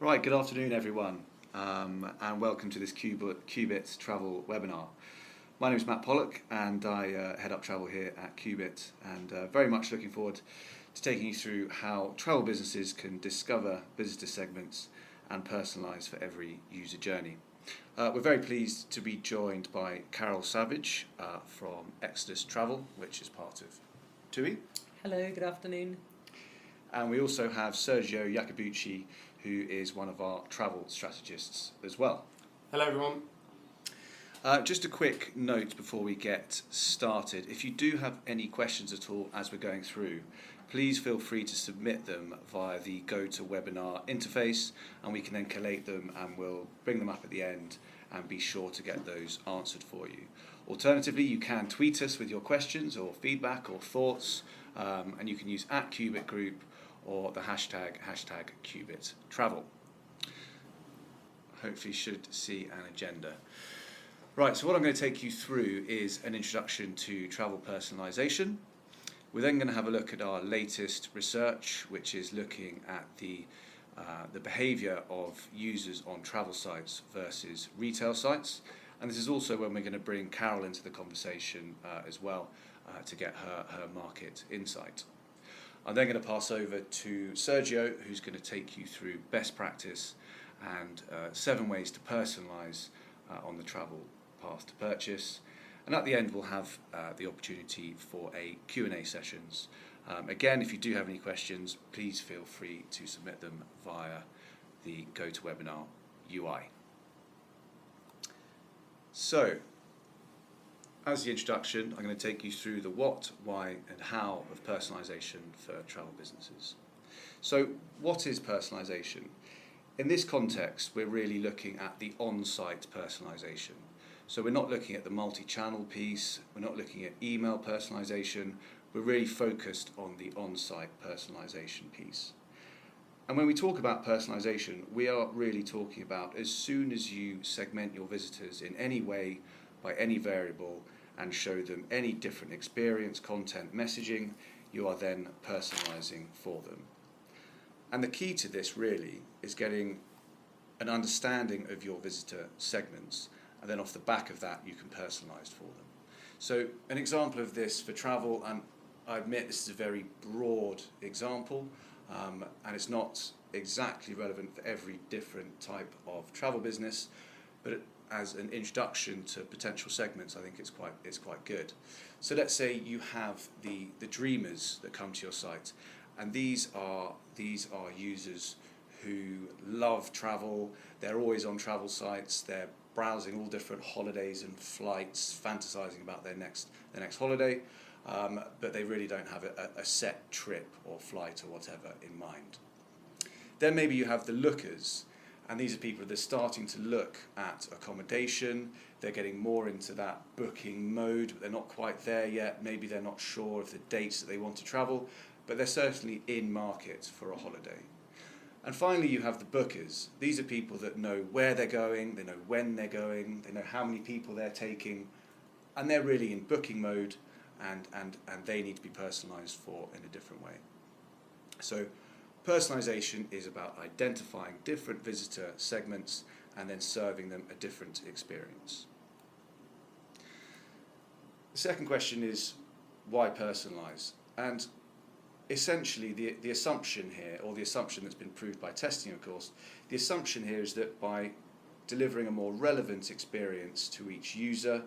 Right, good afternoon everyone, and welcome to this Qubit travel webinar. My name is Matt Pollock and I head up travel here at Qubit, and very much looking forward to taking you through how travel businesses can discover visitor segments and personalise for every user journey. We're very pleased to be joined by Carol Savage from Exodus Travel, which is part of Tui. Hello, good afternoon. And we also have Sergio Iacobucci, who is one of our travel strategists as well. Hello everyone. Just a quick note before we get started. If you do have any questions at all as we're going through, please feel free to submit them via the GoToWebinar interface, and we can then collate them and we'll bring them up at the end and be sure to get those answered for you. Alternatively, you can tweet us with your questions or feedback or thoughts, and you can use @QubitGroup or the hashtag #QubitTravel. Hopefully should see an agenda. Right, so what I'm going to take you through is an introduction to travel personalisation. We're then going to have a look at our latest research, which is looking at the behaviour of users on travel sites versus retail sites. And this is also when we're going to bring Carol into the conversation as well to get her market insight. I'm then going to pass over to Sergio, who's going to take you through best practice and 7 ways to personalise on the travel path to purchase. And at the end, we'll have the opportunity for a Q&A sessions. Again, if you do have any questions, please feel free to submit them via the GoToWebinar UI. So, as the introduction, I'm going to take you through the what, why and how of personalisation for travel businesses. So what is personalisation? In this context, we're really looking at the on-site personalisation. So we're not looking at the multi-channel piece, we're not looking at email personalisation, we're really focused on the on-site personalisation piece. And when we talk about personalisation, we are really talking about as soon as you segment your visitors in any way, by any variable, and show them any different experience, content, messaging, you are then personalising for them. And the key to this really is getting an understanding of your visitor segments, and then off the back of that you can personalise for them. So an example of this for travel, and I admit this is a very broad example, and it's not exactly relevant for every different type of travel business, but as an introduction to potential segments, I think it's quite good. So let's say you have the dreamers that come to your site, and these are users who love travel. They're always on travel sites. They're browsing all different holidays and flights, fantasizing about their next holiday, but they really don't have a set trip or flight or whatever in mind. Then maybe you have the lookers. And these are people that are starting to look at accommodation. They're getting more into that booking mode, but they're not quite there yet. Maybe they're not sure of the dates that they want to travel, but they're certainly in market for a holiday. And finally, you have the bookers. These are people that know where they're going, they know when they're going, they know how many people they're taking, and they're really in booking mode, and they need to be personalised for in a different way. So personalisation is about identifying different visitor segments and then serving them a different experience. The second question is, why personalise? And essentially the assumption here, or the assumption that's been proved by testing of course, the assumption here is that by delivering a more relevant experience to each user,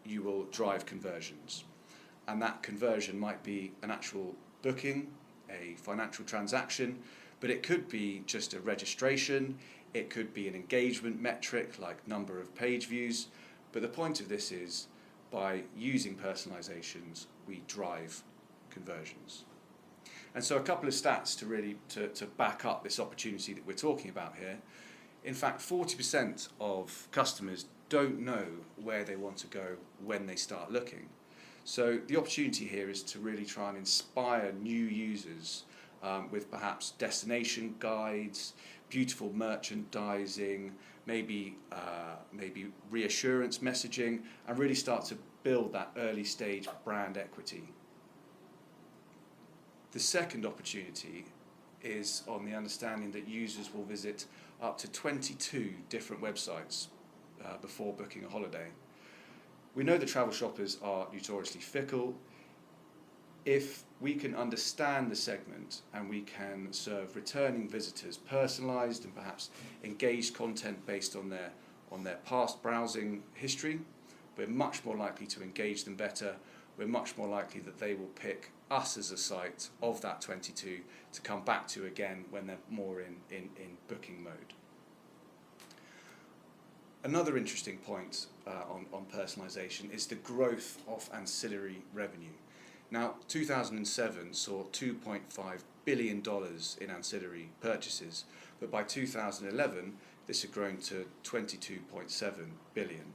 you will drive conversions. And that conversion might be an actual booking, a financial transaction, but it could be just a registration, it could be an engagement metric like number of page views, but the point of this is by using personalizations we drive conversions. And so a couple of stats to really to back up this opportunity that we're talking about here. In fact, 40% of customers don't know where they want to go when they start looking. So the opportunity here is to really try and inspire new users with perhaps destination guides, beautiful merchandising, maybe reassurance messaging, and really start to build that early stage brand equity. The second opportunity is on the understanding that users will visit up to 22 different websites before booking a holiday. We know that travel shoppers are notoriously fickle. If we can understand the segment and we can serve returning visitors personalised and perhaps engaged content based on their past browsing history, we're much more likely to engage them better. We're much more likely that they will pick us as a site of that 22 to come back to again when they're more in booking mode. Another interesting point on personalisation is the growth of ancillary revenue. Now, 2007 saw $2.5 billion in ancillary purchases, but by 2011 this had grown to 22.7 billion.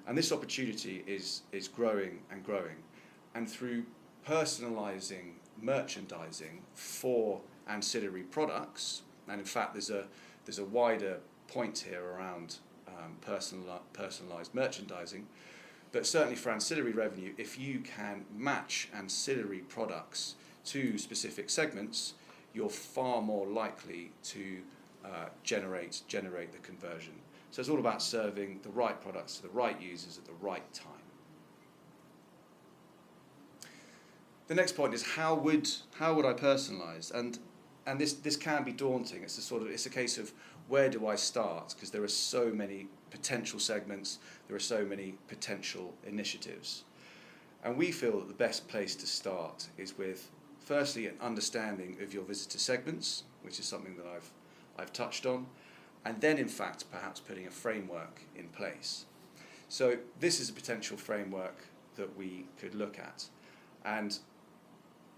And this opportunity is growing and growing. And through personalising merchandising for ancillary products, and in fact there's a wider point here around personalised merchandising, but certainly for ancillary revenue, if you can match ancillary products to specific segments, you're far more likely to generate the conversion. So it's all about serving the right products to the right users at the right time. The next point is how would I personalise? And this can be daunting. It's a case of where do I start? Because there are so many potential segments, there are so many potential initiatives. And we feel that the best place to start is with, firstly, an understanding of your visitor segments, which is something that I've touched on, and then in fact perhaps putting a framework in place. So this is a potential framework that we could look at. And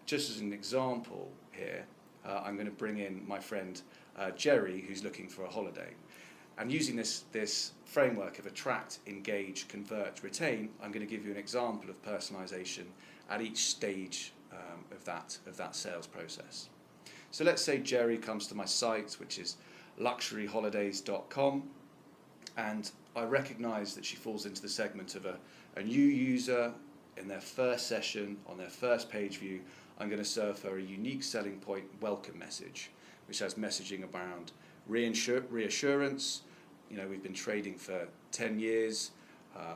just as an example here, I'm going to bring in my friend Jerry, who's looking for a holiday. And using this framework of attract, engage, convert, retain, I'm going to give you an example of personalisation at each stage of that sales process. So let's say Jerry comes to my site, which is luxuryholidays.com, and I recognise that she falls into the segment of a new user in their first session, on their first page view. I'm going to serve her a unique selling point welcome message, which has messaging around reassurance. You know, we've been trading for 10 years,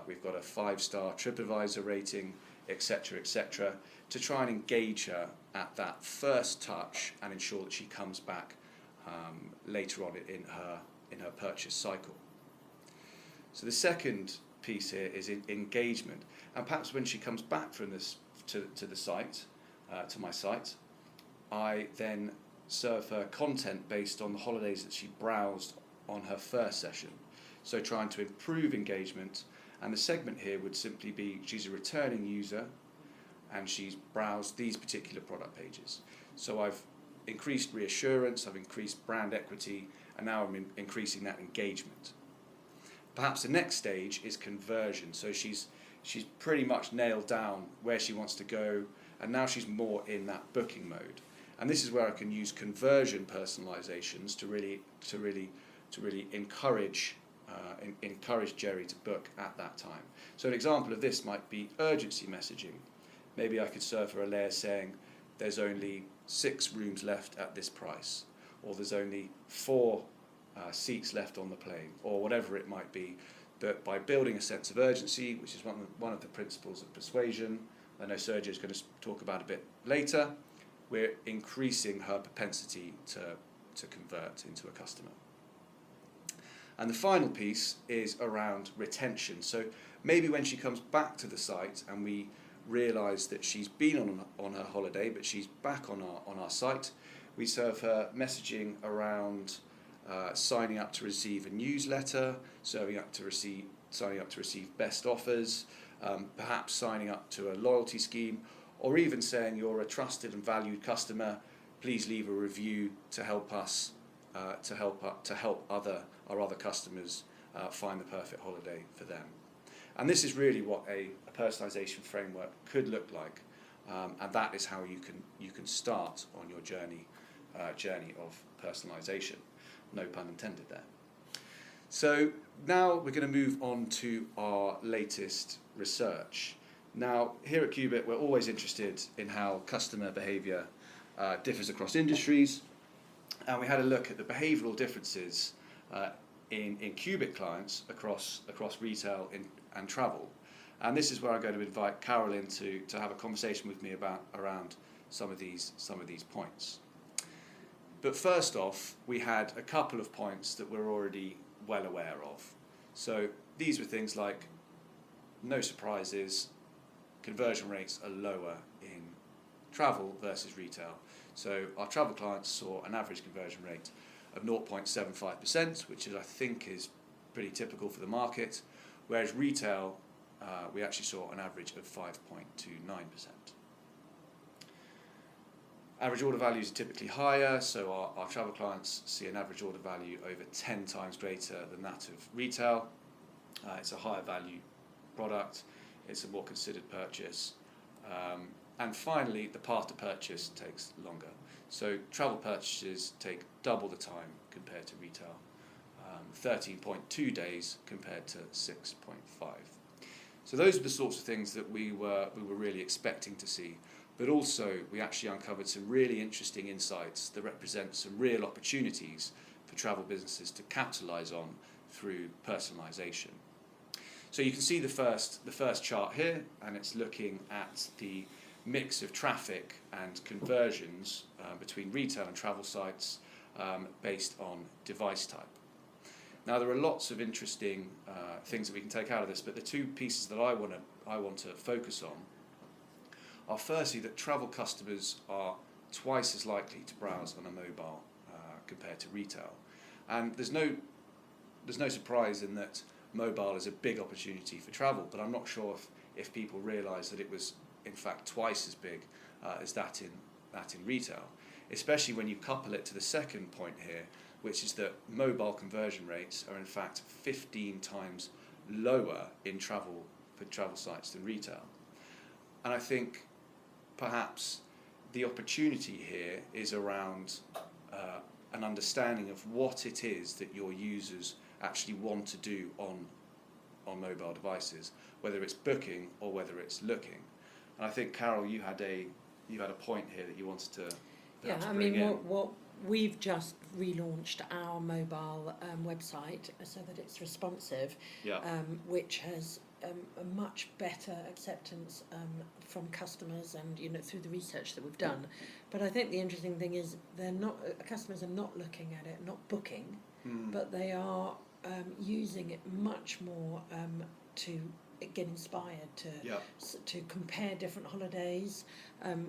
we've got a 5-star TripAdvisor rating, etc., etc., to try and engage her at that first touch and ensure that she comes back later on in her purchase cycle. So the second piece here is engagement, and perhaps when she comes back from this to the site, to my site, I then serve her content based on the holidays that she browsed on her first session. So trying to improve engagement, and the segment here would simply be she's a returning user and she's browsed these particular product pages. So I've increased reassurance, I've increased brand equity, and now I'm increasing that engagement. Perhaps the next stage is conversion. So she's pretty much nailed down where she wants to go, and now she's more in that booking mode. And this is where I can use conversion personalizations to really encourage Jerry to book at that time. So an example of this might be urgency messaging. Maybe I could serve her a layer saying there's only 6 rooms left at this price, or there's only 4 seats left on the plane, or whatever it might be. But by building a sense of urgency, which is one of the principles of persuasion, I know Sergio is going to talk about a bit later, we're increasing her propensity to convert into a customer. And the final piece is around retention. So maybe when she comes back to the site and we realise that she's been on her holiday, but she's back on our site, we serve her messaging around signing up to receive a newsletter, signing up to receive best offers, perhaps signing up to a loyalty scheme, or even saying you're a trusted and valued customer, please leave a review to help us to help our other customers find the perfect holiday for them. And this is really what a personalization framework could look like, and that is how you can start on your journey of personalization. No pun intended there. So now we're going to move on to our latest research. Now here at Qubit we're always interested in how customer behaviour differs across industries, And we had a look at the behavioural differences in Qubit clients across retail and travel. And this is where I'm going to invite Carol in to have a conversation with me around some of these points. But first off, we had a couple of points that we're already well aware of. So these were things like no surprises, conversion rates are lower in travel versus retail. So our travel clients saw an average conversion rate of 0.75%, which I think is pretty typical for the market, whereas retail, we actually saw an average of 5.29%. Average order values are typically higher, so our travel clients see an average order value over 10 times greater than that of retail. It's a higher value product, it's a more considered purchase. And finally, the path to purchase takes longer. So travel purchases take double the time compared to retail, 13.2 days compared to 6.5. So those are the sorts of things that we were really expecting to see. But also, we actually uncovered some really interesting insights that represent some real opportunities for travel businesses to capitalise on through personalisation. So you can see the first chart here, and it's looking at the mix of traffic and conversions between retail and travel sites based on device type. Now, there are lots of interesting things that we can take out of this, but the two pieces that I want to focus on are firstly that travel customers are twice as likely to browse on a mobile compared to retail, and there's no surprise in that mobile is a big opportunity for travel, but I'm not sure if people realise that it was in fact twice as big as that in retail, especially when you couple it to the second point here, which is that mobile conversion rates are in fact 15 times lower in travel sites than retail. And I think perhaps the opportunity here is around an understanding of what it is that your users actually want to do on mobile devices, whether it's booking or whether it's looking. And I think, Carol, you had a point here that you wanted to bring in. What we've just relaunched our mobile website so that it's responsive, which has a much better acceptance from customers and through the research that we've done. But I think the interesting thing is customers are not looking at it, not booking, but they are using it much more to get inspired to compare different holidays.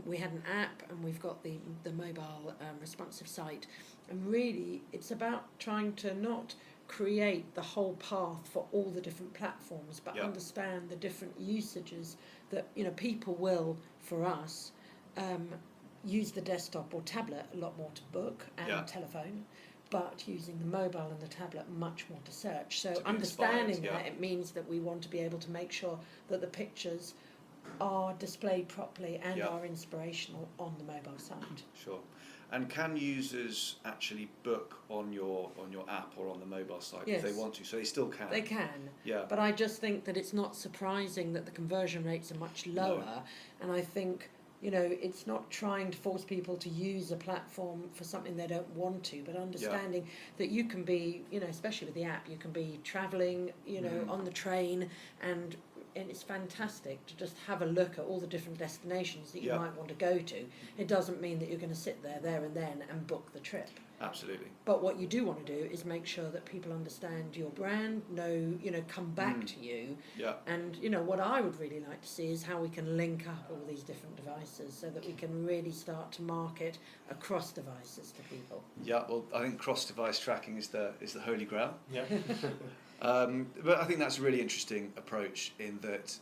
We had an app and we've got the mobile responsive site, and really it's about trying to not create the whole path for all the different platforms, but understand the different usages that people will, for us, use the desktop or tablet a lot more to book and telephone, but using the mobile and the tablet much more to search. So understanding that, it means that we want to be able to make sure that the pictures are displayed properly and are inspirational on the mobile site. Sure. And can users actually book on your app or on the mobile site if they want to? So they still can? They can. Yeah. But I just think that it's not surprising that the conversion rates are much lower. No. And I think it's not trying to force people to use a platform for something they don't want to, but understanding that you can be, especially with the app, you can be travelling, on the train, and it's fantastic to just have a look at all the different destinations that you might want to go to. It doesn't mean that you're going to sit there and then and book the trip. Absolutely. But what you do want to do is make sure that people understand your brand, come back to you. Yeah. And what I would really like to see is how we can link up all these different devices so that we can really start to market across devices to people. Yeah. Well, I think cross-device tracking is the holy grail. Yeah. But I think that's a really interesting approach in that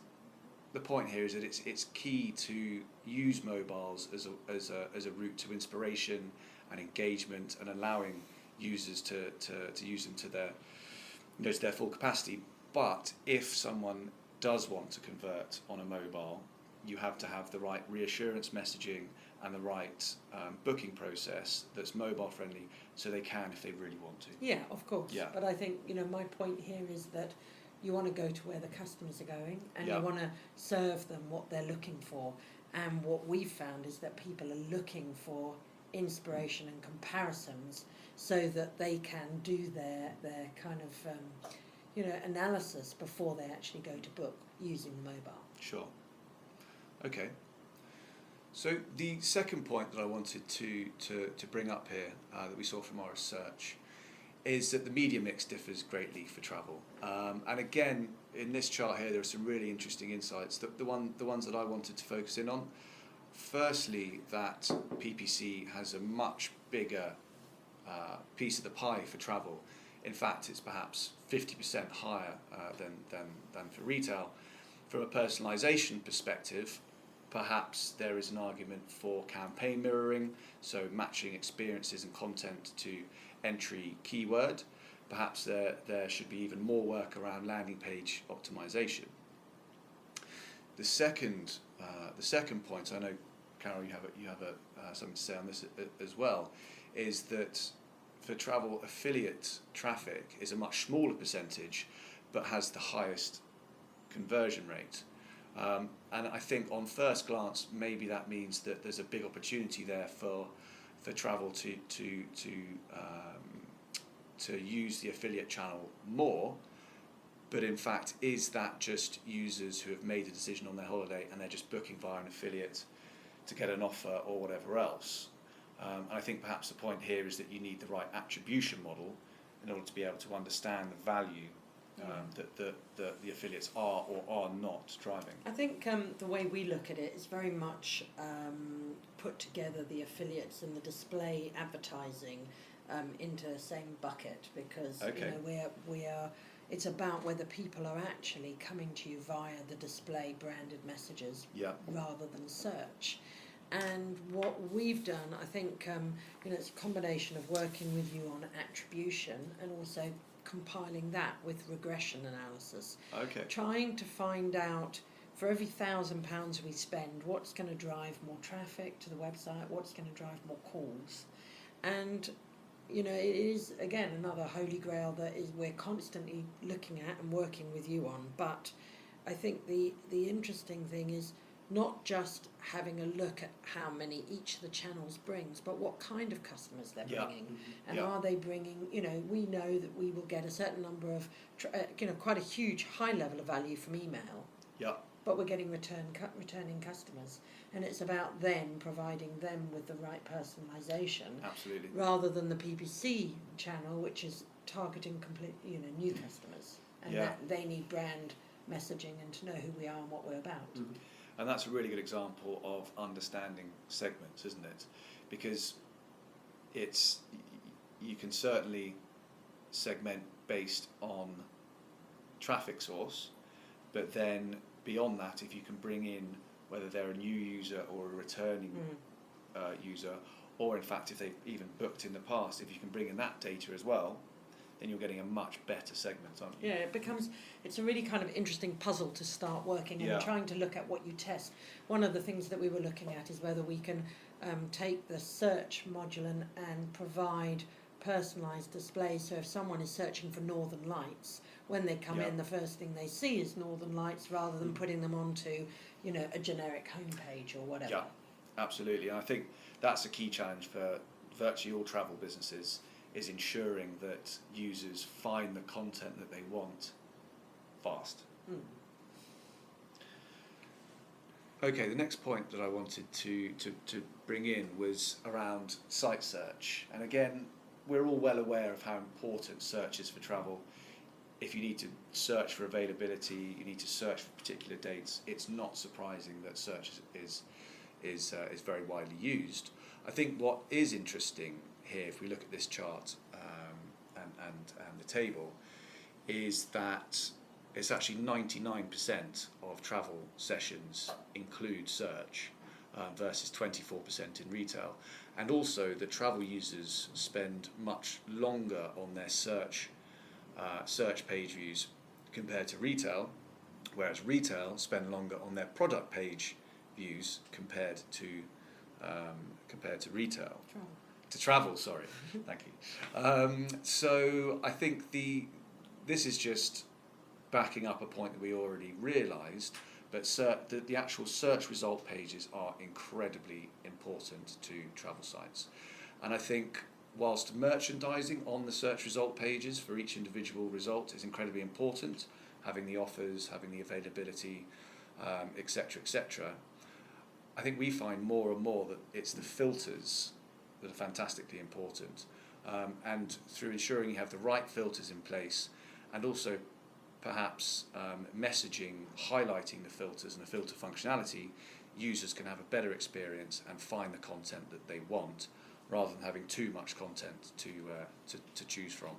the point here is that it's key to use mobiles as a route to inspiration and engagement, and allowing users to use them to their full capacity. But if someone does want to convert on a mobile, you have to have the right reassurance messaging and the right booking process that's mobile friendly, so they can if they really want to. Yeah, of course. Yeah. But I think my point here is that you want to go to where the customers are going, and you want to serve them what they're looking for. And what we've found is that people are looking for inspiration and comparisons so that they can do their kind of analysis before they actually go to book using the mobile. Sure. Okay. So the second point that I wanted to bring up here that we saw from our research is that the media mix differs greatly for travel. And again, in this chart here, there are some really interesting insights. The ones that I wanted to focus in on. Firstly, that PPC has a much bigger piece of the pie for travel. In fact, it's perhaps 50% higher than for retail. From a personalisation perspective, perhaps there is an argument for campaign mirroring, so matching experiences and content to entry keyword. Perhaps there should be even more work around landing page optimization. The second point, I know, Carol, you have something to say on this as well, is that for travel, affiliate traffic is a much smaller percentage, but has the highest conversion rate. And I think on first glance, maybe that means that there's a big opportunity there for travel to use the affiliate channel more. But in fact, is that just users who have made a decision on their holiday and they're just booking via an affiliate to get an offer or whatever else? And I think perhaps the point here is that you need the right attribution model in order to be able to understand the value that the affiliates are or are not driving. I think the way we look at it is very much put together the affiliates and the display advertising into the same bucket, because we are. It's about whether people are actually coming to you via the display branded messages rather than search. And what we've done, I think, it's a combination of working with you on attribution and also compiling that with regression analysis. Okay. Trying to find out, for every £1,000 we spend, what's going to drive more traffic to the website, what's going to drive more calls. And it is, again, another holy grail that we're constantly looking at and working with you on. But I think the interesting thing is not just having a look at how many each of the channels brings, but what kind of customers they're bringing. And are they bringing, we know that we will get a certain number of, quite a huge high level of value from email. But we're getting returning customers. And it's about then providing them with the right personalisation. Absolutely. Rather than the PPC channel, which is targeting complete, new customers. And that they need brand messaging and to know who we are and what we're about. Mm-hmm. And that's a really good example of understanding segments, isn't it? Because you can certainly segment based on traffic source, but then beyond that, if you can bring in whether they're a new user or a returning user, or in fact if they've even booked in the past, if you can bring in that data as well, then you're getting a much better segment, aren't you? Yeah, it's a really kind of interesting puzzle to start working and trying to look at what you test. One of the things that we were looking at is whether we can take the search module and provide personalised displays. So if someone is searching for Northern Lights, when they come in, the first thing they see is Northern Lights, rather than putting them onto, a generic homepage or whatever. Yeah, absolutely. And I think that's a key challenge for virtually all travel businesses, is ensuring that users find the content that they want fast. Okay, the next point that I wanted to bring in was around site search. And again, we're all well aware of how important search is for travel. If you need to search for availability, you need to search for particular dates, it's not surprising that search is very widely used. I think what is interesting here, if we look at this chart and the table, is that it's actually 99% of travel sessions include search versus 24% in retail. And also the travel users spend much longer on their search page views compared to retail, whereas retail spend longer on their product page views compared to retail. Travel, sorry. Thank you. So I think this is just backing up a point that we already realised, But the actual search result pages are incredibly important to travel sites. And I think whilst merchandising on the search result pages for each individual result is incredibly important, having the offers, having the availability, etc., etc., I think we find more and more that it's the filters that are fantastically important. And through ensuring you have the right filters in place, and also perhaps messaging, highlighting the filters and the filter functionality, users can have a better experience and find the content that they want, rather than having too much content to choose from.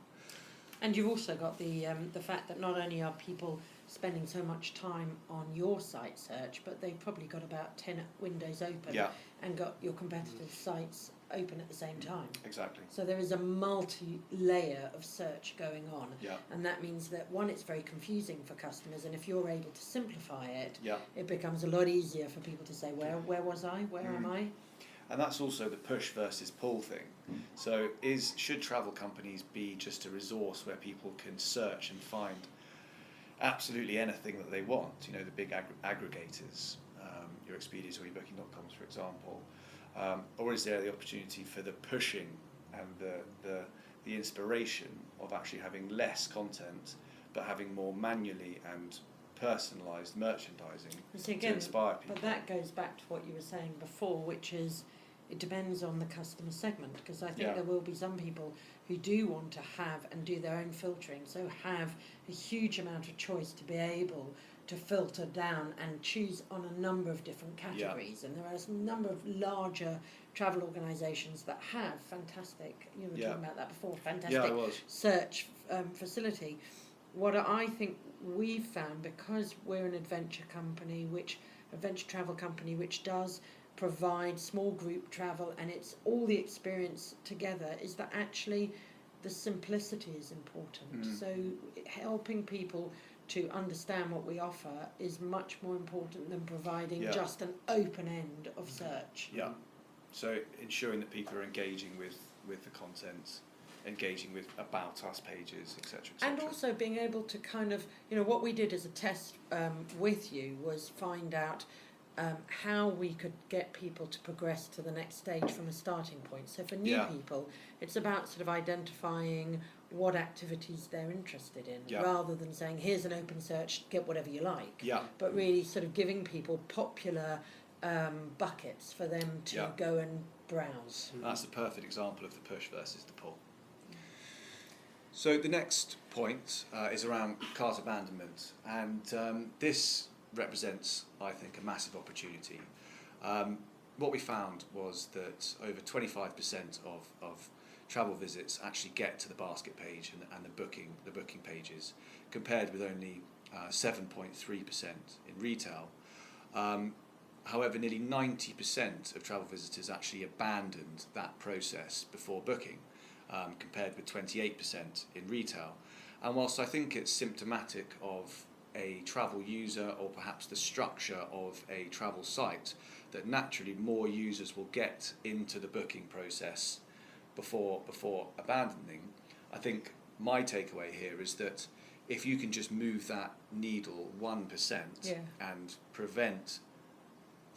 And you've also got the fact that not only are people spending so much time on your site search, but they've probably got about 10 windows open and got your competitors' sites open at the same time. Exactly. So there is a multi-layer of search going on, and that means that, one, it's very confusing for customers, and if you're able to simplify it, it becomes a lot easier for people to say, where was I, where am I? And that's also the push versus pull thing. So should travel companies be just a resource where people can search and find absolutely anything that they want? You know, the big aggregators, your Expedias or your Booking.coms, for example. Or is there the opportunity for the pushing and the inspiration of actually having less content, but having more manually and personalised merchandising to inspire people? But that goes back to what you were saying before, which is it depends on the customer segment, because I think there will be some people who do want to have and do their own filtering, so have a huge amount of choice to be able to filter down and choose on a number of different categories. And there are a number of larger travel organisations that have fantastic, you were talking about that before, fantastic search facility. What I think we've found, because we're an adventure travel company which does provide small group travel and it's all the experience together, is that actually the simplicity is important. So helping people to understand what we offer is much more important than providing just an open end of search. So ensuring that people are engaging with the content, engaging with about us pages, etc. And also being able to kind of, what we did as a test with you was find out how we could get people to progress to the next stage from a starting point. So for new people, it's about sort of identifying what activities they're interested in, rather than saying, here's an open search, get whatever you like. But really sort of giving people popular buckets for them to go and browse. That's the perfect example of the push versus the pull. So the next point is around cart abandonment, and this represents, I think, a massive opportunity. What we found was that over 25% of travel visits actually get to the basket page and the booking pages, compared with only 7.3% in retail. However, nearly 90% of travel visitors actually abandoned that process before booking, compared with 28% in retail. And whilst I think it's symptomatic of a travel user, or perhaps the structure of a travel site, that naturally more users will get into the booking process before abandoning, I think my takeaway here is that if you can just move that needle 1% and prevent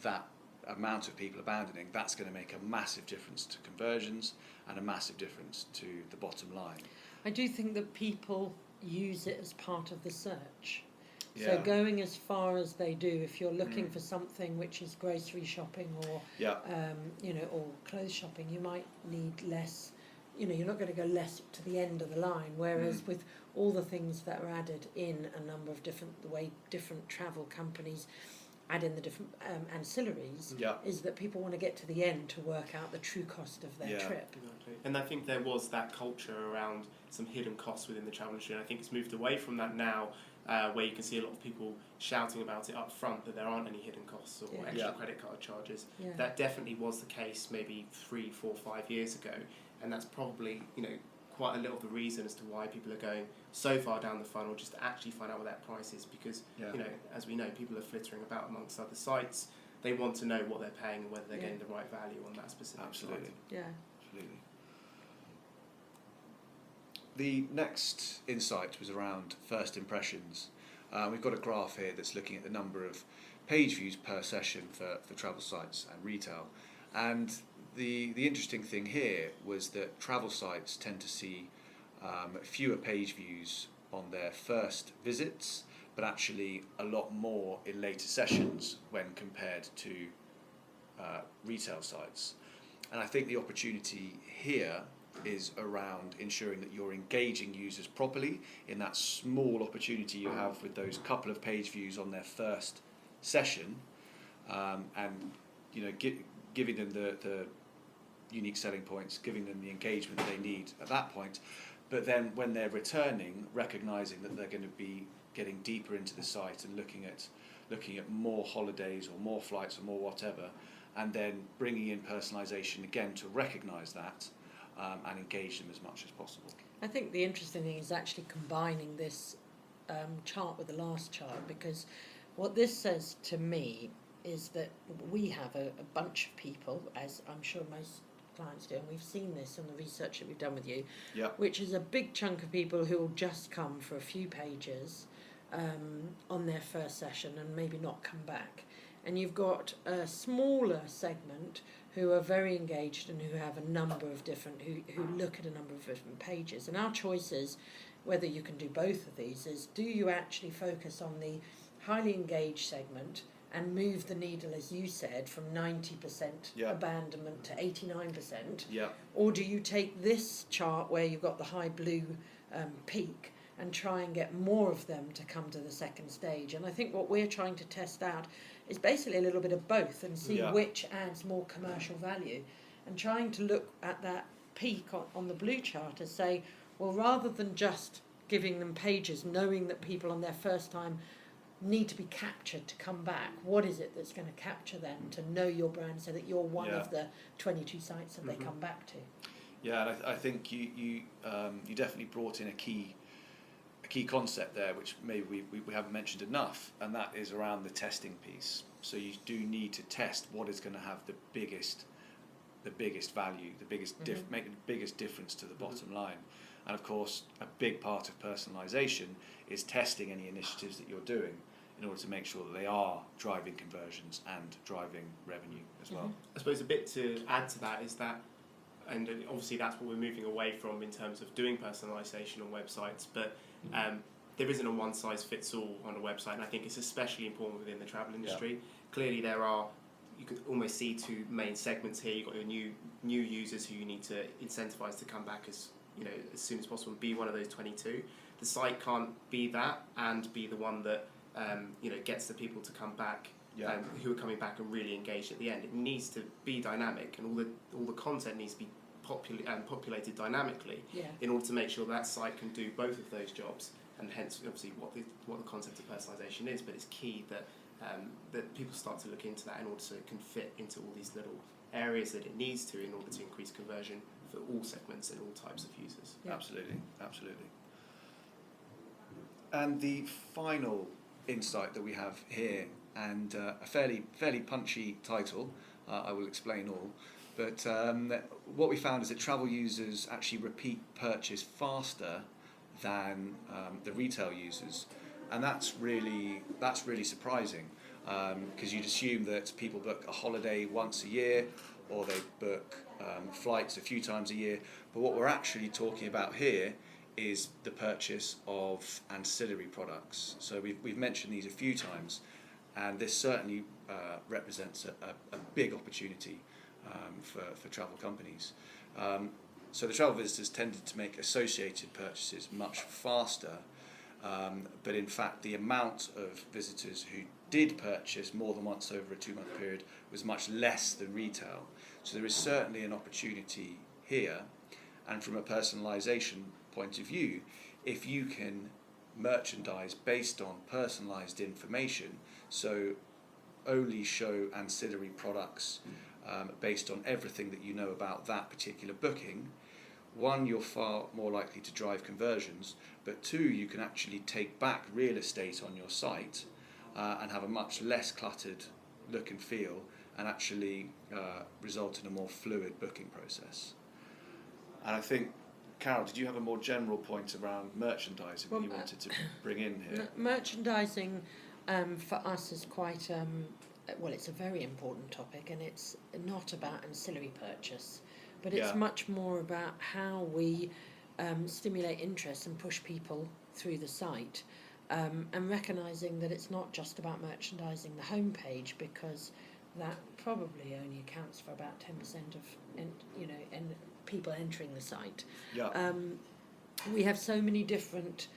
that amount of people abandoning, that's going to make a massive difference to conversions and a massive difference to the bottom line. I do think that people use it as part of the search. So going as far as they do, if you're looking for something which is grocery shopping or or clothes shopping, you might need less. You're not going to go less to the end of the line. Whereas with all the things that are added in a number of the way different travel companies add in the different ancillaries, is that people want to get to the end to work out the true cost of their trip. Exactly. And I think there was that culture around some hidden costs within the travel industry, and I think it's moved away from that now, where you can see a lot of people shouting about it up front that there aren't any hidden costs or extra credit card charges. That definitely was the case maybe 3, 4, 5 years ago, and that's probably quite a lot of the reason as to why people are going so far down the funnel just to actually find out what that price is, because as we know, people are flittering about amongst other sites. They want to know what they're paying and whether they're getting the right value on that specific site. Absolutely. The next insight was around first impressions, We've got a graph here that's looking at the number of page views per session for travel sites and retail. And the interesting thing here was that travel sites tend to see fewer page views on their first visits, but actually a lot more in later sessions when compared to retail sites. And I think the opportunity here is around ensuring that you're engaging users properly in that small opportunity you have with those couple of page views on their first session, and giving them the unique selling points, giving them the engagement they need at that point. But then when they're returning, recognising that they're going to be getting deeper into the site and looking at more holidays or more flights or more whatever, and then bringing in personalisation again to recognise that and engage them as much as possible. I think the interesting thing is actually combining this chart with the last chart, because what this says to me is that we have a bunch of people, as I'm sure most clients do, and we've seen this in the research that we've done with you, which is a big chunk of people who will just come for a few pages on their first session and maybe not come back. And you've got a smaller segment who are very engaged and who have a number of different, who look at a number of different pages. And our choice is, whether you can do both of these, is do you actually focus on the highly engaged segment and move the needle, as you said, from 90% abandonment to 89%? Or do you take this chart where you've got the high blue peak and try and get more of them to come to the second stage? And I think what we're trying to test out is basically a little bit of both and see which adds more commercial value, and trying to look at that peak on the blue chart and say, well, rather than just giving them pages, knowing that people on their first time need to be captured to come back, what is it that's going to capture them to know your brand so that you're one of the 22 sites that they come back to? Yeah, and I think you definitely brought in a key concept there, which maybe we haven't mentioned enough, and that is around the testing piece. So you do need to test what is going to have the biggest value, make the biggest difference to the bottom line. And of course, a big part of personalisation is testing any initiatives that you're doing in order to make sure that they are driving conversions and driving revenue as well. I suppose a bit to add to that is that, and obviously that's what we're moving away from in terms of doing personalisation on websites, but there isn't a one-size-fits-all on a website, and I think it's especially important within the travel industry. Clearly you can almost see two main segments here. You've got your new users who you need to incentivise to come back as soon as possible and be one of those 22. The site can't be that and be the one that gets the people to come back who are coming back and really engaged at the end. It needs to be dynamic, and all the content needs to be populated dynamically in order to make sure that site can do both of those jobs, and hence obviously what the concept of personalisation is. But it's key that people start to look into that in order so it can fit into all these little areas that it needs to in order to increase conversion for all segments and all types of users. Absolutely. And the final insight that we have here, and a fairly punchy title, I will explain all, but what we found is that travel users actually repeat purchase faster than the retail users, and that's really surprising, because you'd assume that people book a holiday once a year, or they book flights a few times a year. But what we're actually talking about here is the purchase of ancillary products. So we've mentioned these a few times, and this certainly represents a big opportunity for travel companies. So the travel visitors tended to make associated purchases much faster, but in fact the amount of visitors who did purchase more than once over a 2-month period was much less than retail. So there is certainly an opportunity here, and from a personalisation point of view, if you can merchandise based on personalised information, so only show ancillary products based on everything that you know about that particular booking, one, you're far more likely to drive conversions, but two, you can actually take back real estate on your site and have a much less cluttered look and feel, and actually result in a more fluid booking process. And I think Carol, did you have a more general point around merchandising that you wanted to bring in here? Merchandising for us is quite, well, it's a very important topic, and it's not about ancillary purchase, but it's much more about how we stimulate interest and push people through the site, and recognising that it's not just about merchandising the homepage, because that probably only accounts for about 10% of people entering the site. Yeah. We have so many different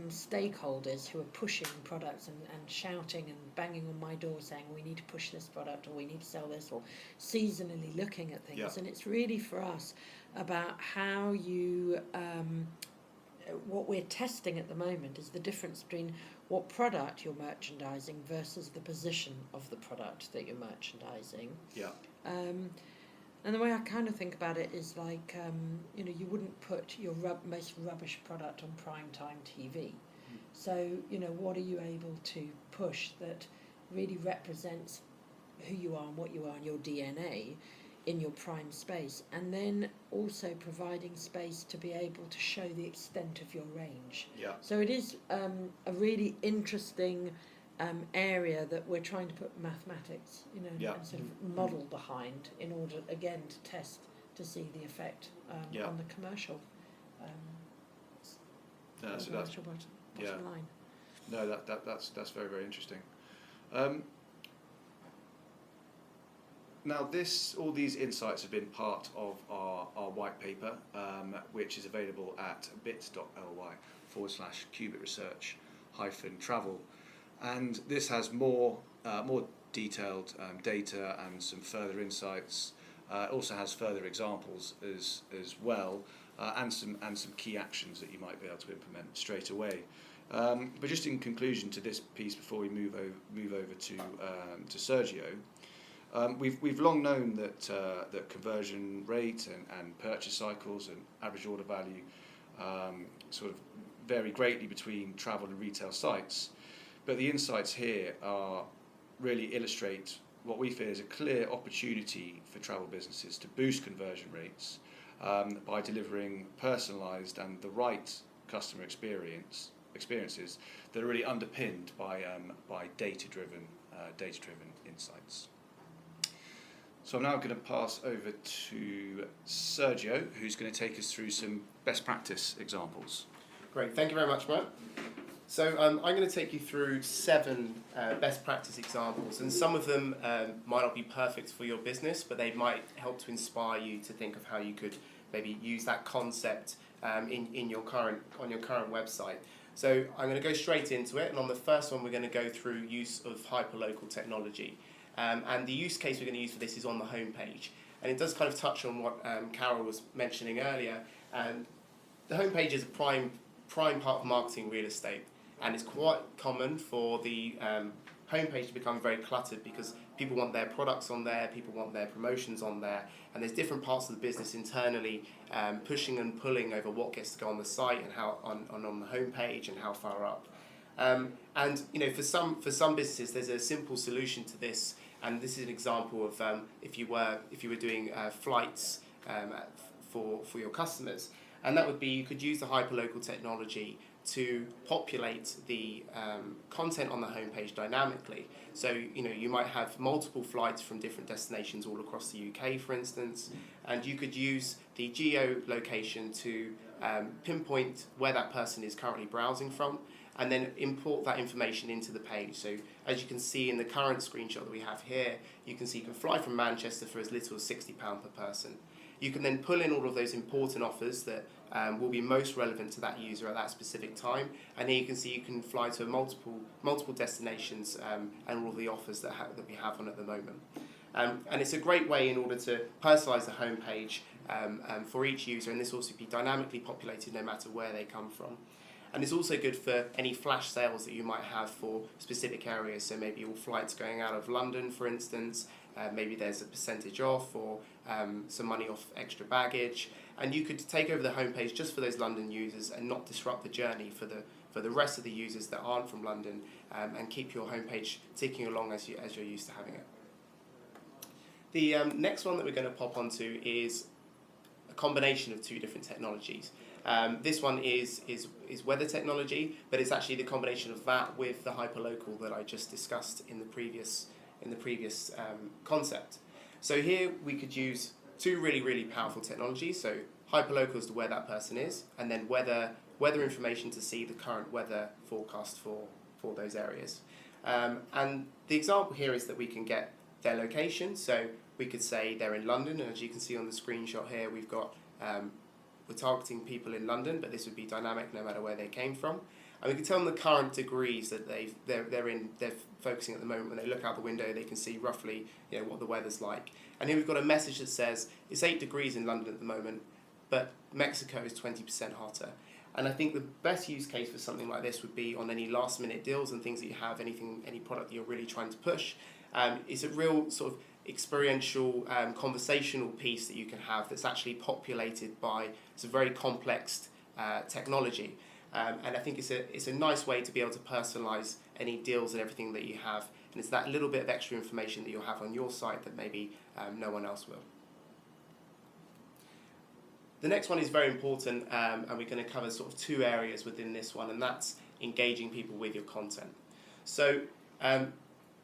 stakeholders who are pushing products and shouting and banging on my door saying we need to push this product, or we need to sell this, or seasonally looking at things. And it's really for us about how you what we're testing at the moment is the difference between what product you're merchandising versus the position of the product that you're merchandising. Yeah. And the way I kind of think about it is like, you wouldn't put your most rubbish product on primetime TV. So, what are you able to push that really represents who you are and what you are and your DNA in your prime space? And then also providing space to be able to show the extent of your range. Yeah. So it is a really interesting area that we're trying to put mathematics, and sort of model behind in order, again, to test to see the effect on the commercial. Bottom line. No, that's very, very interesting. Now, all these insights have been part of our white paper, which is available at bit.ly/Qubit research-travel. And this has more detailed data and some further insights. It also has further examples as well, and some key actions that you might be able to implement straight away. But just in conclusion to this piece, before we move over to Sergio, we've long known that conversion rate and purchase cycles and average order value sort of vary greatly between travel and retail sites. But the insights here really illustrate what we feel is a clear opportunity for travel businesses to boost conversion rates by delivering personalised and the right customer experiences that are really underpinned by data-driven insights. So I'm now going to pass over to Sergio, who's going to take us through some best practice examples. Great, thank you very much, Matt. So I'm going to take you through 7 best practice examples, and some of them might not be perfect for your business, but they might help to inspire you to think of how you could maybe use that concept on your current website. So I'm going to go straight into it, and on the first one we're going to go through use of hyperlocal technology. And the use case we're going to use for this is on the homepage, and it does kind of touch on what Carol was mentioning earlier. And the homepage is a prime part of marketing real estate. And it's quite common for the homepage to become very cluttered because people want their products on there, people want their promotions on there, and there's different parts of the business internally pushing and pulling over what gets to go on the site and how on the homepage and how far up. And for some businesses, there's a simple solution to this, and this is an example of if you were doing flights for your customers, and that would be you could use the hyperlocal technology to populate the content on the homepage dynamically. So you might have multiple flights from different destinations all across the UK, for instance, and you could use the geolocation to pinpoint where that person is currently browsing from, and then import that information into the page. So as you can see in the current screenshot that we have here, you can see you can fly from Manchester for as little as £60 per person. You can then pull in all of those important offers that will be most relevant to that user at that specific time. And here you can see you can fly to multiple destinations and all the offers that we have on at the moment. And it's a great way in order to personalise the homepage for each user, and this also be dynamically populated no matter where they come from. And it's also good for any flash sales that you might have for specific areas. So maybe all flights going out of London, for instance, maybe there's a percentage off or some money off extra baggage. And you could take over the homepage just for those London users and not disrupt the journey for the rest of the users that aren't from London, and keep your homepage ticking along as you're used to having it. The next one that we're going to pop onto is a combination of two different technologies. This one is weather technology, but it's actually the combination of that with the hyperlocal that I just discussed in the previous concept. So here we could use two really powerful technologies. So hyperlocal is to where that person is, and then weather information to see the current weather forecast for those areas. And the example here is that we can get their location. So we could say they're in London, and as you can see on the screenshot here, we've got we're targeting people in London, but this would be dynamic no matter where they came from. And we can tell them the current degrees that they're focusing at the moment. When they look out the window, they can see roughly what the weather's like. And here we've got a message that says it's 8 degrees in London at the moment, but Mexico is 20% hotter. And I think the best use case for something like this would be on any last minute deals and things that you have, any product that you're really trying to push. It's a real sort of experiential, conversational piece that you can have that's actually populated by some very complex technology. And I think it's a nice way to be able to personalize any deals and everything that you have. And it's that little bit of extra information that you'll have on your site that maybe no one else will. The next one is very important, and we're going to cover sort of two areas within this one, and that's engaging people with your content. So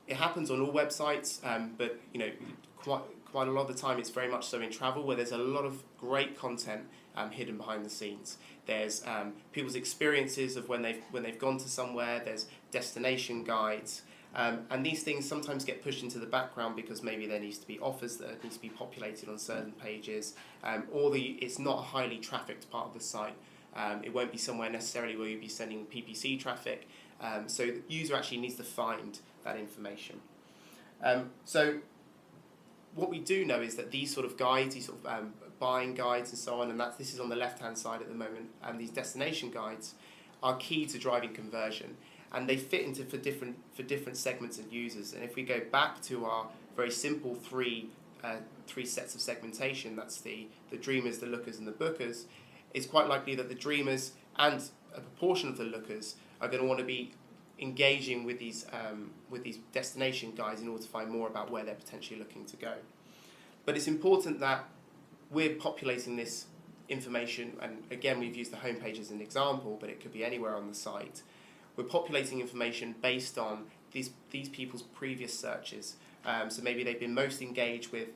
it happens on all websites, but quite a lot of the time it's very much so in travel, where there's a lot of great content hidden behind the scenes. There's people's experiences of when they've gone to somewhere. There's destination guides. And these things sometimes get pushed into the background because maybe there needs to be offers that need to be populated on certain pages, or it's not a highly trafficked part of the site. It won't be somewhere necessarily where you'll be sending PPC traffic, so the user actually needs to find that information. So what we do know is that these sort of guides, these sort of buying guides and so on, and this is on the left-hand side at the moment, and these destination guides are key to driving conversion. And they fit into for different segments and users. And if we go back to our very simple three sets of segmentation, that's the dreamers, the lookers, and the bookers, it's quite likely that the dreamers and a proportion of the lookers are going to want to be engaging with these destination guides in order to find more about where they're potentially looking to go. But it's important that we're populating this information, and again we've used the homepage as an example, but it could be anywhere on the site. We're populating information based on these people's previous searches. So maybe they've been most engaged with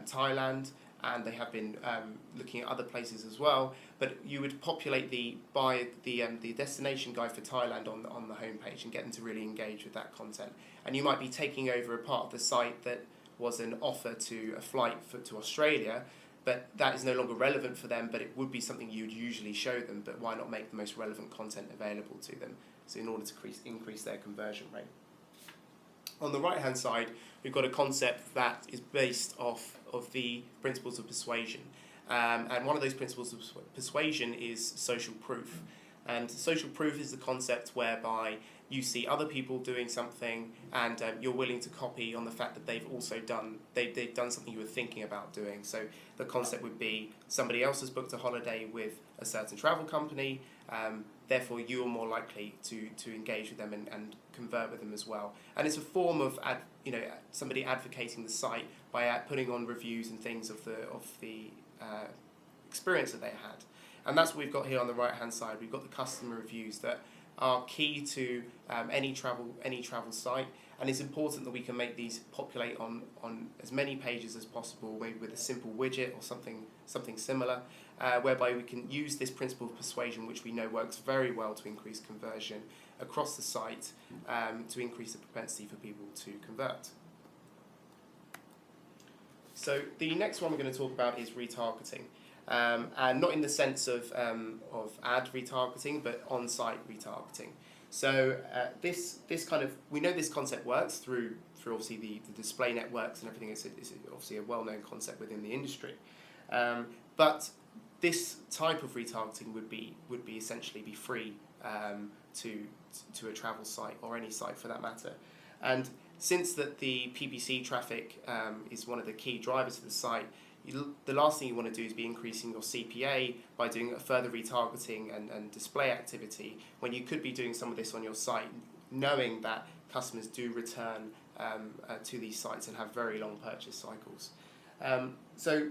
Thailand, and they have been looking at other places as well. But you would populate the destination guide for Thailand on the homepage and get them to really engage with that content. And you might be taking over a part of the site that was an offer to a flight to Australia, but that is no longer relevant for them, but it would be something you would usually show them. But why not make the most relevant content available to them? So in order to increase their conversion rate. On the right-hand side, we've got a concept that is based off of the principles of persuasion. And one of those principles of persuasion is social proof. And social proof is the concept whereby you see other people doing something and you're willing to copy on the fact that they've done something you were thinking about doing. So the concept would be somebody else has booked a holiday with a certain travel company, therefore you are more likely to engage with them and convert with them as well. And it's a form of somebody advocating the site by putting on reviews and things of the experience that they had. And that's what we've got here on the right hand side. We've got the customer reviews that are key to any travel site, and it's important that we can make these populate on as many pages as possible, maybe with a simple widget or something similar, whereby we can use this principle of persuasion, which we know works very well to increase conversion across the site, to increase the propensity for people to convert. So the next one we're going to talk about is retargeting. And not in the sense of ad retargeting, but on-site retargeting. So this kind of, we know this concept works through obviously the display networks and everything. It's obviously a well-known concept within the industry. But this type of retargeting would be essentially be free to a travel site or any site for that matter. And since that the PPC traffic is one of the key drivers of the site, the last thing you want to do is be increasing your CPA by doing a further retargeting and display activity when you could be doing some of this on your site, knowing that customers do return to these sites and have very long purchase cycles. So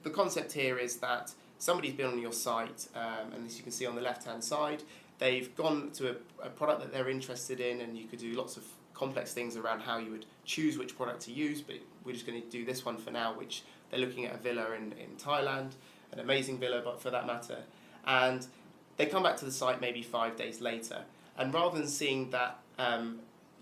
the concept here is that somebody's been on your site, and as you can see on the left-hand side, they've gone to a product that they're interested in, and you could do lots of complex things around how you would choose which product to use, but we're just going to do this one for now, which they're looking at a villa in Thailand, an amazing villa, but for that matter. And they come back to the site maybe 5 days later, and rather than seeing that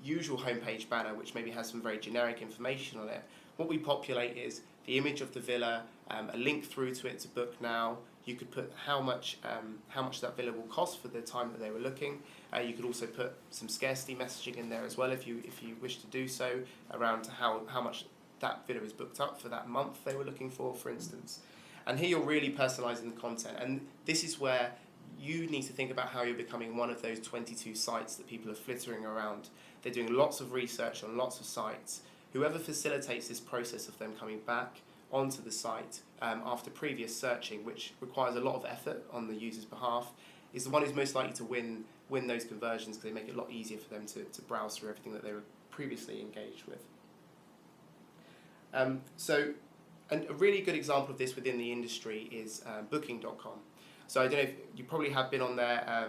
usual homepage banner, which maybe has some very generic information on it, what we populate is the image of the villa, a link through to it to book now. You could put how much that villa will cost for the time that they were looking. You could also put some scarcity messaging in there as well if you wish to do so, around how much that villa is booked up for that month they were looking for instance. And here you're really personalising the content, and this is where you need to think about how you're becoming one of those 22 sites that people are flittering around. They're doing lots of research on lots of sites. Whoever facilitates this process of them coming back onto the site after previous searching, which requires a lot of effort on the user's behalf, is the one who's most likely to win those conversions, because they make it a lot easier for them to browse through everything that they were previously engaged with. So a really good example of this within the industry is booking.com. So I don't know if you probably have been on there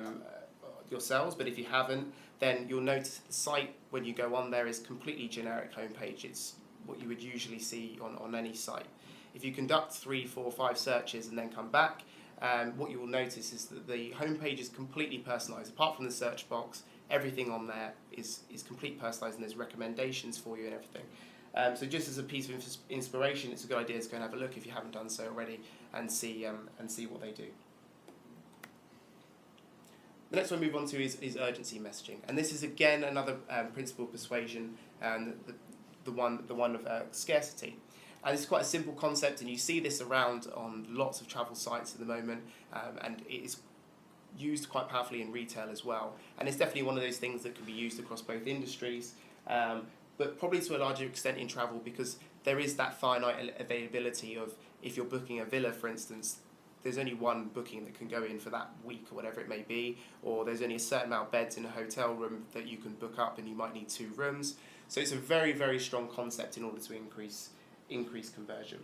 yourselves, but if you haven't, then you'll notice the site, when you go on there, is completely generic homepage. It's what you would usually see on any site. If you conduct 3, 4, 5 searches and then come back, what you will notice is that the homepage is completely personalised. Apart from the search box, everything on there is completely personalised, and there's recommendations for you and everything. So just as a piece of inspiration, it's a good idea to go and have a look if you haven't done so already, and see what they do. The next one we move on to is urgency messaging, and this is again another principle of persuasion, and the one of scarcity. And it's quite a simple concept, and you see this around on lots of travel sites at the moment, and it is used quite powerfully in retail as well. And it's definitely one of those things that can be used across both industries, but probably to a larger extent in travel, because there is that finite availability of, if you're booking a villa, for instance, there's only one booking that can go in for that week or whatever it may be, or there's only a certain amount of beds in a hotel room that you can book up, and you might need 2 rooms. So it's a very, very strong concept in order to increase conversion.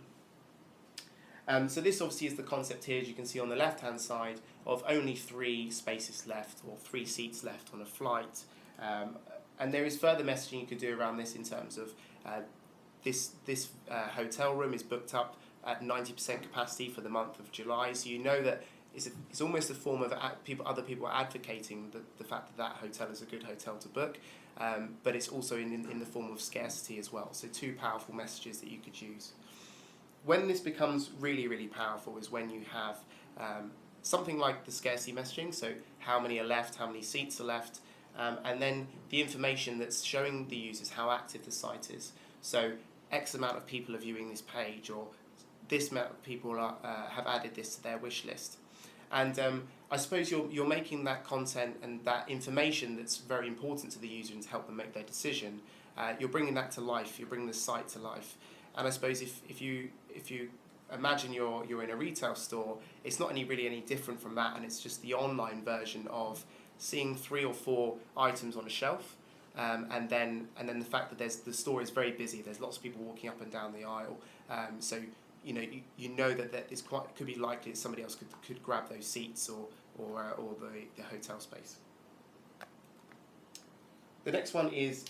So this obviously is the concept here, as you can see on the left-hand side, of only 3 spaces left, or 3 seats left on a flight. And there is further messaging you could do around this in terms of this hotel room is booked up at 90% capacity for the month of July, so you know that it's almost a form of other people advocating the fact that hotel is a good hotel to book, but it's also in the form of scarcity as well. So 2 powerful messages that you could use. When this becomes really, really powerful is when you have something like the scarcity messaging, so how many are left, how many seats are left, and then the information that's showing the users how active the site is. So X amount of people are viewing this page, or this amount of people have added this to their wish list. And I suppose you're making that content and that information that's very important to the user and to help them make their decision, you're bringing that to life, you're bringing the site to life. And I suppose if you imagine you're in a retail store, it's not really any different from that, and it's just the online version of seeing 3 or 4 items on a shelf, and then the fact that the store is very busy. There's lots of people walking up and down the aisle, so you know that it could be likely that somebody else could grab those seats or the hotel space. The next one is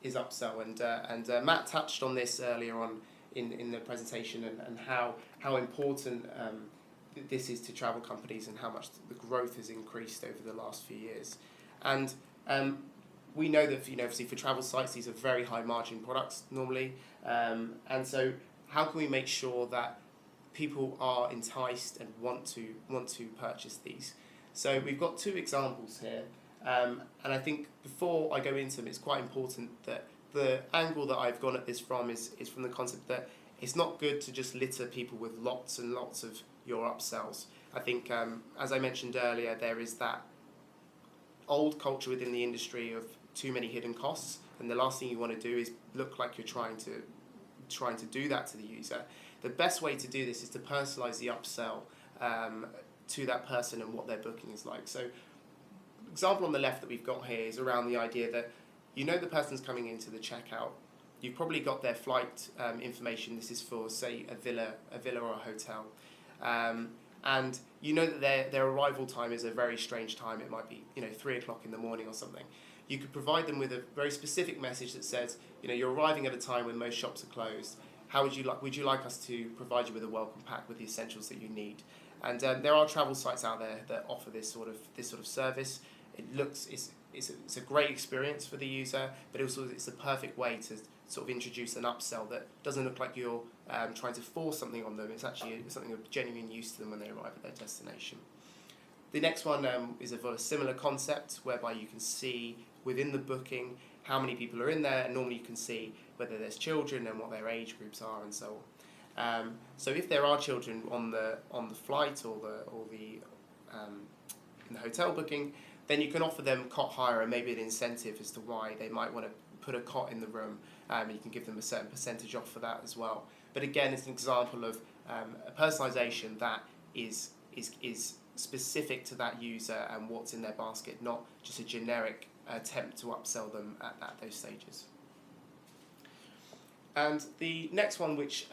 upsell, and Matt touched on this earlier on in the presentation, and how important this is to travel companies, and how much the growth has increased over the last few years. And we know that obviously for travel sites, these are very high margin products normally, and so how can we make sure that people are enticed and want to purchase these? So we've got 2 examples here, and I think before I go into them, it's quite important that the angle that I've gone at this from is from the concept that it's not good to just litter people with lots and lots of your upsells. I think, as I mentioned earlier, there is that old culture within the industry of too many hidden costs, and the last thing you want to do is look like you're trying to do that to the user. The best way to do this is to personalize the upsell to that person and what their booking is like. So, example on the left that we've got here is around the idea that the person's coming into the checkout. You've probably got their flight information. This is for, say, a villa or a hotel. and you know that their arrival time is a very strange time. It might be 3 o'clock in the morning or something. You could provide them with a very specific message that says, you're arriving at a time when most shops are closed. How would you like us to provide you with a welcome pack with the essentials that you need? And there are travel sites out there that offer this sort of service. It's a great experience for the user, but also it's the perfect way to sort of introduce an upsell that doesn't look like you're trying to force something on them. It's actually something of genuine use to them when they arrive at their destination. The next one is a similar concept, whereby you can see within the booking how many people are in there, and normally you can see whether there's children and what their age groups are and so on. So if there are children on the flight or in the hotel booking, then you can offer them cot hire and maybe an incentive as to why they might want to put a cot in the room. You can give them a certain percentage off for that as well. But again, it's an example of a personalisation that is specific to that user and what's in their basket, not just a generic attempt to upsell them at those stages. And the next one, which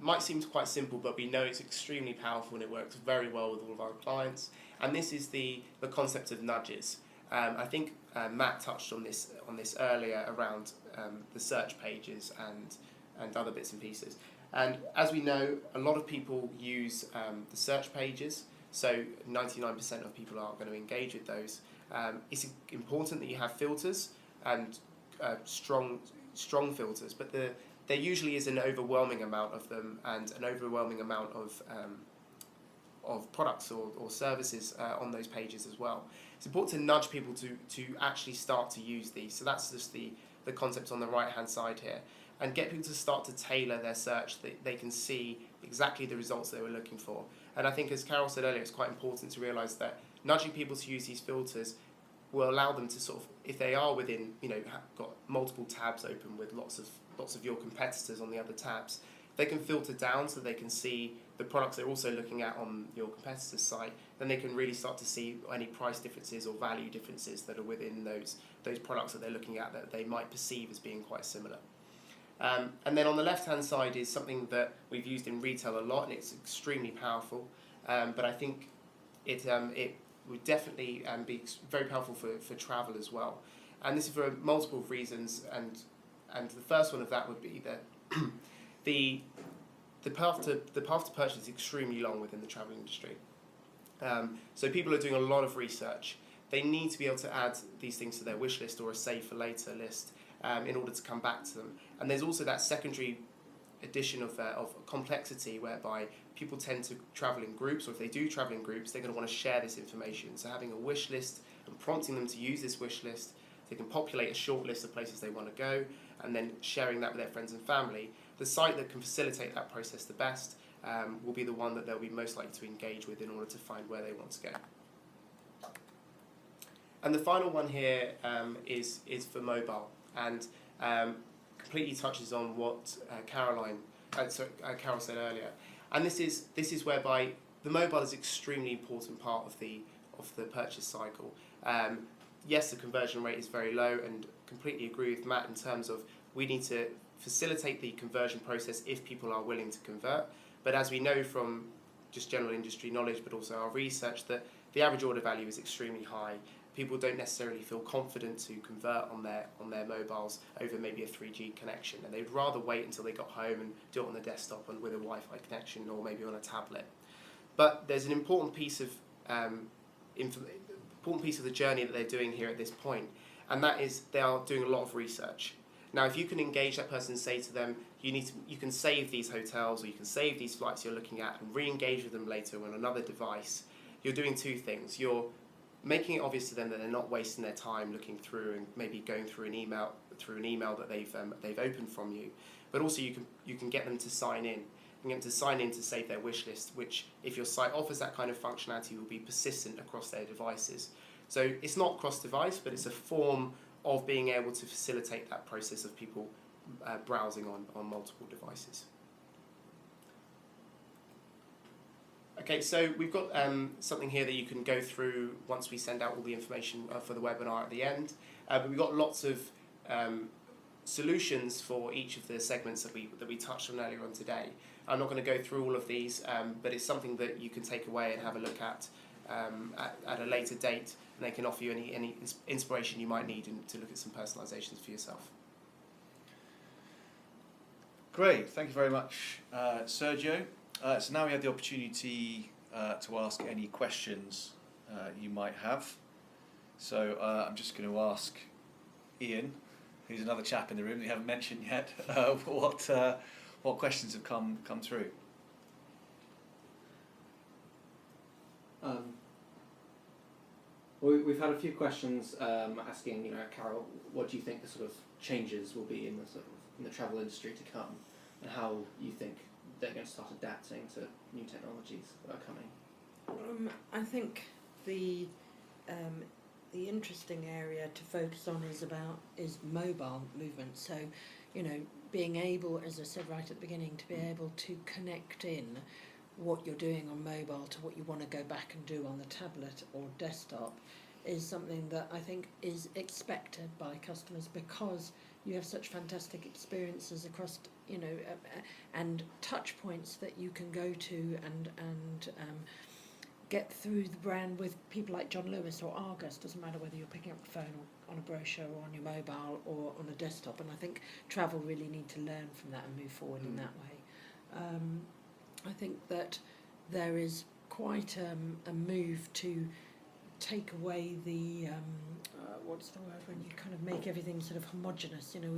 might seem quite simple, but we know it's extremely powerful and it works very well with all of our clients, and this is the concept of nudges. I think Matt touched on this earlier around the search pages and other bits and pieces. And as we know, a lot of people use the search pages, so 99% of people are going to engage with those. It's important that you have filters and strong filters, but there usually is an overwhelming amount of them and an overwhelming amount of products or services on those pages as well. It's important to nudge people to actually start to use these. So that's just the concept on the right hand side here, and get people to start to tailor their search so that they can see exactly the results they were looking for. And I think, as Carol said earlier, it's quite important to realise that nudging people to use these filters will allow them to sort of, if they are within, got multiple tabs open with lots of your competitors on the other tabs, they can filter down so they can see the products they're also looking at on your competitor's site. Then they can really start to see any price differences or value differences that are within those products that they're looking at that they might perceive as being quite similar. And then on the left-hand side is something that we've used in retail a lot, and it's extremely powerful. But I think it would definitely be very powerful for travel as well. And this is for multiple reasons. And the first one of that would be that the path to purchase is extremely long within the travel industry. So people are doing a lot of research. They need to be able to add these things to their wish list or a save for later list in order to come back to them. And there's also that secondary addition of complexity, whereby people tend to travel in groups, or if they do travel in groups, they're going to want to share this information. So having a wish list and prompting them to use this wish list, they can populate a short list of places they want to go, and then sharing that with their friends and family. The site that can facilitate that process the best will be the one that they'll be most likely to engage with in order to find where they want to go. And the final one here is for mobile, and completely touches on what Carol said earlier. And this is whereby the mobile is an extremely important part of the purchase cycle. Yes, the conversion rate is very low, and completely agree with Matt in terms of we need to facilitate the conversion process if people are willing to convert. But as we know from just general industry knowledge, but also our research, that the average order value is extremely high. People don't necessarily feel confident to convert on their mobiles over maybe a 3G connection, and they'd rather wait until they got home and do it on the desktop and with a Wi-Fi connection, or maybe on a tablet. But there's an important piece of the journey that they're doing here at this point, and that is they are doing a lot of research. Now, if you can engage that person and say to them, you can save these hotels or you can save these flights you're looking at and re-engage with them later on another device, you're doing two things. You're making it obvious to them that they're not wasting their time looking through and maybe going through an email that they've opened from you, but also you can get them to sign in. You can get them to sign in to save their wish list, which, if your site offers that kind of functionality, will be persistent across their devices. So it's not cross-device, but it's a form of being able to facilitate that process of people browsing on multiple devices. Okay, so we've got something here that you can go through once we send out all the information for the webinar at the end. But we've got lots of solutions for each of the segments that we touched on earlier on today. I'm not going to go through all of these, but it's something that you can take away and have a look at a later date, and they can offer you any inspiration you might need to look at some personalizations for yourself. Great, thank you very much, Sergio. So now we have the opportunity to ask any questions you might have. So I'm just going to ask Ian, who's another chap in the room we haven't mentioned yet, what questions have come through. Well, we've had a few questions asking, Carol, what do you think the sort of changes will be in the travel industry to come, and how you think they're going to start adapting to new technologies that are coming? I think the interesting area to focus on is mobile movement. So, being able, as I said right at the beginning, to be able to connect in what you're doing on mobile to what you want to go back and do on the tablet or desktop is something that I think is expected by customers, because you have such fantastic experiences across, and touch points that you can go to and get through the brand with people like John Lewis or Argus. Doesn't matter whether you're picking up the phone or on a brochure or on your mobile or on a desktop. And I think travel really need to learn from that and move forward in that way. I think that there is quite a move to take away the what's the word when you kind of make everything sort of homogenous. We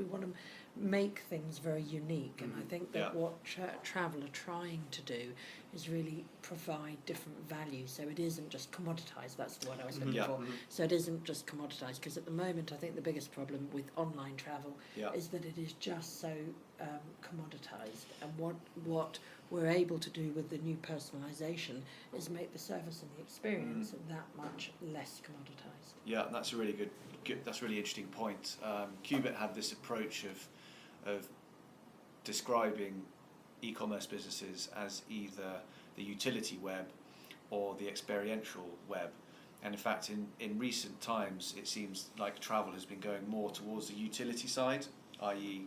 want to make things very unique, and I think that what travel are trying to do is really provide different value. So it isn't just commoditized. That's the word I was looking for. So it isn't just commoditized, because at the moment I think the biggest problem with online travel is that it is just so commoditized. And what we're able to do with the new personalisation is make the service and the experience that much less commoditized. Yeah, that's a really good. That's a really interesting point. Qubit had this approach of describing e-commerce businesses as either the utility web or the experiential web. And in fact, in recent times, it seems like travel has been going more towards the utility side, i.e.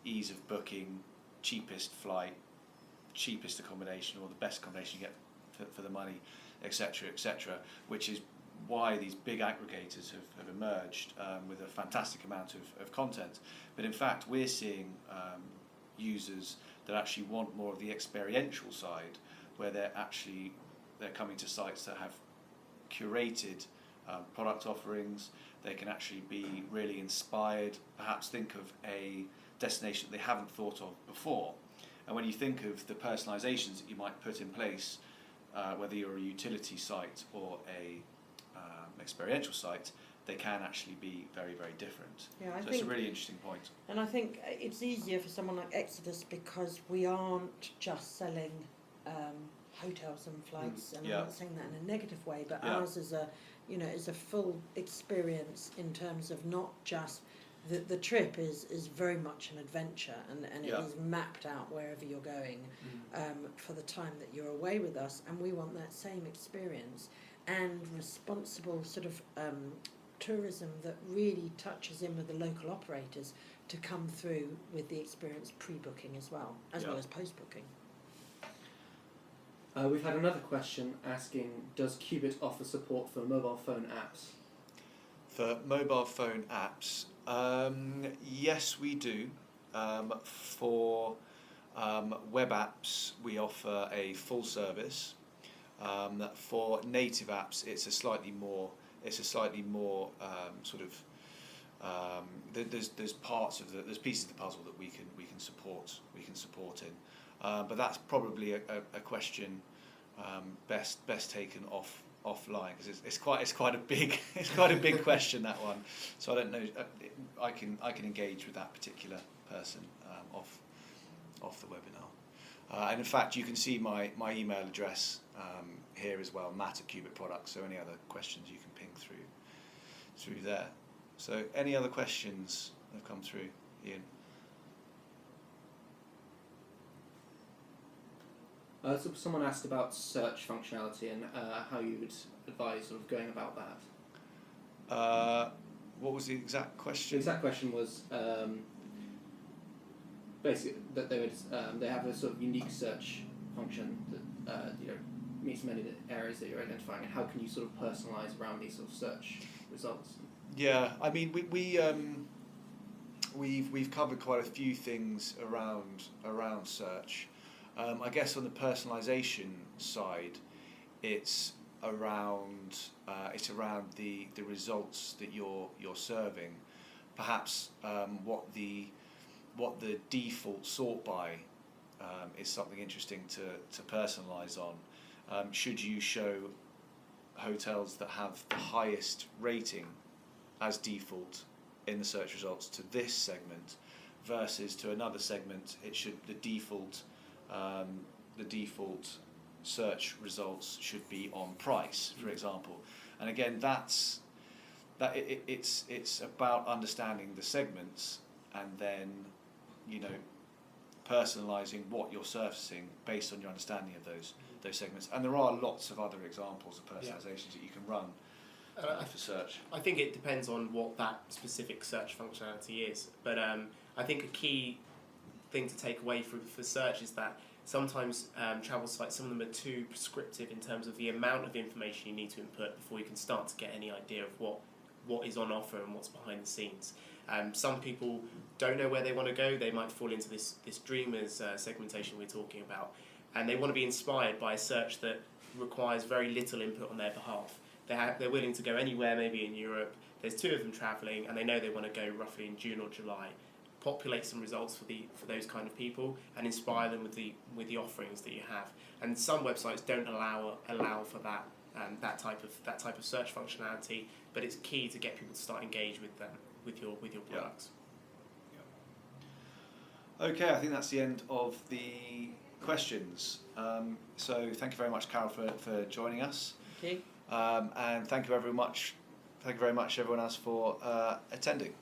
ease of booking, cheapest flight, cheapest accommodation, or the best accommodation you get for the money, etc., which is why these big aggregators have emerged with a fantastic amount of content. But in fact, we're seeing users that actually want more of the experiential side, where they're coming to sites that have curated product offerings. They can actually be really inspired, perhaps think of a destination that they haven't thought of before. And when you think of the personalizations that you might put in place, whether you're a utility site or a experiential site, they can actually be very, very different. Yeah, so it's a really interesting point. And I think it's easier for someone like Exodus, because we aren't just selling hotels and flights, and I'm not saying that in a negative way, but ours is a full experience in terms of not just the trip is very much an adventure, and it is mapped out wherever you're going for the time that you're away with us, and we want that same experience and responsible sort of tourism that really touches in with the local operators to come through with the experience pre-booking as well as post-booking. We've had another question asking, does Qubit offer support for mobile phone apps? For mobile phone apps, yes, we do. For web apps, we offer a full service. For native apps, it's a slightly more sort of. There's parts of there's pieces of the puzzle that we can support in, but that's probably a question best taken offline, because it's quite a big question, that one. So I don't know. I can engage with that particular person off the webinar. And in fact, you can see my email address here as well, matt@qubitproducts. So any other questions you can ping through there. So any other questions that have come through, Ian? So someone asked about search functionality and how you would advise sort of going about that. What was the exact question? The exact question was, basically that they would they have a sort of unique search function that meets many of the areas that you're identifying, and how can you sort of personalize around these sort of search results? Yeah, I mean we've covered quite a few things around search. I guess on the personalization side, it's around the results that you're serving, perhaps what the default sort by is something interesting to personalize on. Should you show hotels that have the highest rating as default in the search results to this segment versus to another segment, it should the default search results should be on price, for example. And again, it's about understanding the segments and then personalizing what you're surfacing based on your understanding of those segments. And there are lots of other examples of personalizations that you can run for search. I think it depends on what that specific search functionality is, but I think a key thing to take away for search is that sometimes travel sites, some of them are too prescriptive in terms of the amount of information you need to input before you can start to get any idea of what is on offer and what's behind the scenes. Some people don't know where they want to go. They might fall into this dreamers segmentation we're talking about, and they want to be inspired by a search that requires very little input on their behalf. They're willing to go anywhere, maybe in Europe. There's 2 of them travelling, and they know they want to go roughly in June or July. Populate some results for those kind of people and inspire them with the offerings that you have. And some websites don't allow for that type of search functionality, but it's key to get people to start engage with your products. Yeah. Okay, I think that's the end of the questions. So thank you very much, Carol, for joining us. Thank you. And thank you very much everyone else for attending.